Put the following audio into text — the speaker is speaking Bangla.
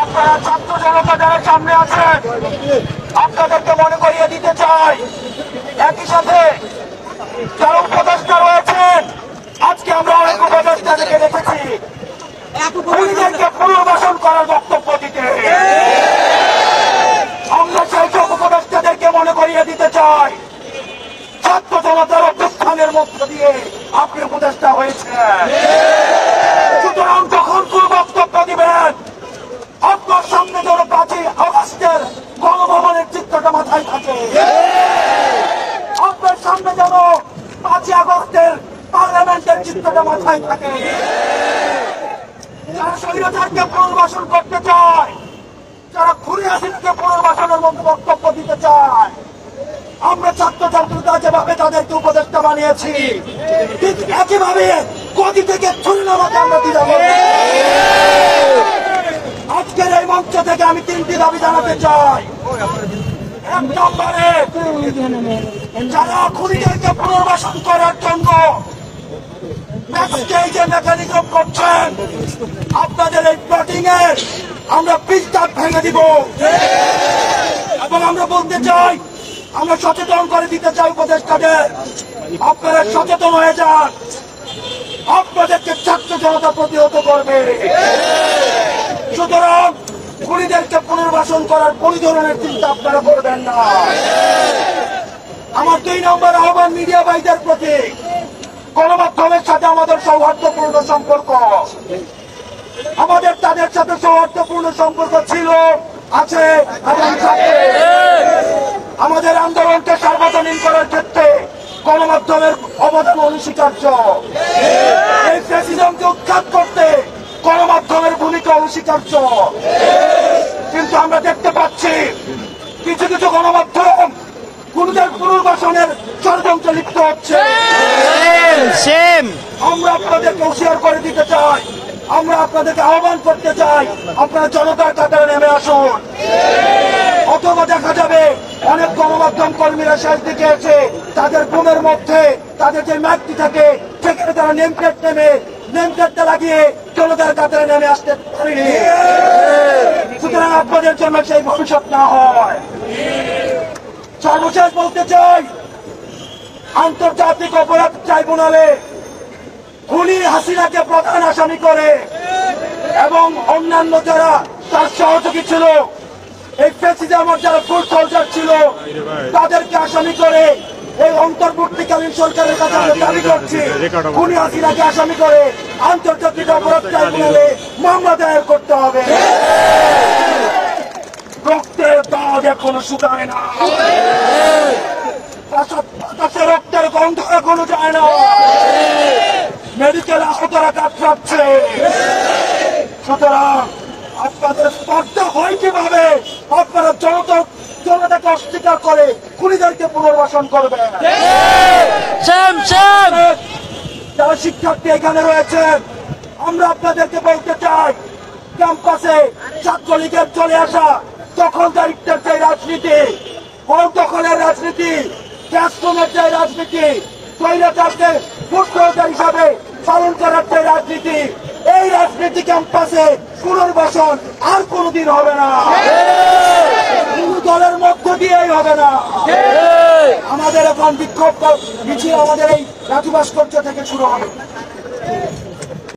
আপনারা ছাত্র জনতা যারা সামনে আছেন আপনাদেরকে মনে করিয়ে দিতে চাই, একই সাথে যারা উপদেষ্টা রয়েছেন, আজকে আমরা অনেক উপদেষ্টাদেরকে দেখেছি খুনিদেরকে পুনর্বাসন করার বক্তব্য দিতে। আমরা সেই সব উপদেষ্টাদেরকে মনে করিয়ে দিতে চাই, ছাত্র জনতার অভ্যুত্থানের মধ্য দিয়ে আপনি উপদেষ্টা হয়েছেন। সুতরাং যখন কোন বক্তব্য দিবেন আপনার সামনে যেন 5ই আগস্টের গণভবনের চিত্রটা মাথায় থাকে, আপনার সামনে যেন 5ই আগস্টের পার্লামেন্টের চিত্রটা মাথায় থাকে। যারা স্বৈরাচারকে পুনর্বাসন করতে চায়, যারা খুনি হাসিনাকে পুনর্বাসনের মধ্যে বক্তব্য দিতে চায়, আমরা ছাত্র ছাত্রীরা যেভাবে তাদেরকে উপদেষ্টা বানিয়েছি ঠিক একইভাবে গদি থেকে ছুরি নামাকে আমরা দিতে হবে। আজকের এই মঞ্চ থেকে আমি 3টি দাবি জানাতে চাই। এক নম্বরে, যারা খুনিদেরকে পুনর্বাসন করার জন্য যে মেকানিজম করছেন, আপনাদের এই প্লটিং এর আমরা পিছটাপ ভেঙে দিব। এবং আমরা বলতে চাই, আমরা সচেতন করে দিতে চাই উপদেষ্টাদের, আপনারা সচেতন হয়ে যান, আপনাদেরকে ছাত্র জনতা প্রতিহত করবে। সুতরাং খুনিদেরকে পুনর্বাসন করার কোন ধরনের চিন্তা আপনারা করবেন না। আমার 2 নম্বর আহ্বান মিডিয়া ভাইদের প্রতি, গণমাধ্যমের সাথে আমাদের সৌহার্দ্যপূর্ণ সম্পর্ক, আমাদের তাদের সাথে সৌহার্দ্যপূর্ণ সম্পর্ক ছিল, আছে এবং থাকবে। আমাদের আন্দোলনকে সার্বজনীন করার ক্ষেত্রে গণমাধ্যমের অবদান অনস্বীকার্য। এই ফ্যাসিজমকে উৎখাত করতে গণমাধ্যমের ভূমিকা অনস্বীকার্য। কিন্তু আমরা দেখতে পাচ্ছি কিছু কিছু গণমাধ্যম খুনিদের পুনর্বাসনের ষড়যন্ত্রে লিপ্ত হচ্ছে। আমরা আপনাদেরকে হুঁশিয়ার করে দিতে চাই, আমরা আপনাদেরকে আহ্বান করতে চাই, আপনারা জনতার কাতারে নেমে আসুন। অথবা দেখা যাবে অনেক গণমাধ্যম কর্মীরা শেষ দিকে এসে তাদের ঘুমের মধ্যে তাদের যে ম্যাপটি থাকে সেখানে তারা নেমপ্লেটটা লাগিয়ে জনতার কাতারে নেমে আসতে পারেনি। সুতরাং আপনাদের জন্য সেই ভবিষ্যৎ না হয়। সর্বশেষ বলতে চাই, আন্তর্জাতিক অপরাধ ট্রাইব্যুনালে খুনি হাসিনাকে প্রধান আসামি করে এবং অন্যান্য যারা তার সহযোগী ছিল, এই ফ্যাসিজমের যারা ফুল সোলজার ছিল, তাদেরকে আসামি করে এই অন্তর্বর্তীকালীন সরকারের কাছে আমরা দাবি করছি, খুনি হাসিনাকে আসামি করে আন্তর্জাতিক অপরাধ ট্রাইব্যুনালে মামলা দায়ের করতে হবে। রক্তের দাগ এখনো শুকায় না, রক্তের গন্ধ এখনো যায় না, মেডিকেল আহতরা কাতরাচ্ছে। সুতরাং আপনাদের স্পর্ধা হয় কিভাবে আপনারা জনতাকে অস্বীকার করে খুনিদেরকে পুনর্বাসন করবেন। যারা শিক্ষার্থী এখানে রয়েছেন, আমরা আপনাদেরকে বলতে চাই, ক্যাম্পাসে ছাত্রলীগের চলে আসা দখলদারিত্বের যে রাজনীতি, দখলের রাজনীতি, ক্লাসরুমের যে রাজনীতি, স্বৈরাচারকে ফুটবলার হিসাবে পালন করার যে রাজনীতি, এই রাজনীতি ক্যাম্পাসে পুনর্বাসন আর কোনদিন হবে না, কোন দলের মধ্য দিয়েই হবে না। আমাদের এখন বিক্ষোভ মিছিল আমাদের এই রাজু ভাস্কর্য থেকে শুরু হবে।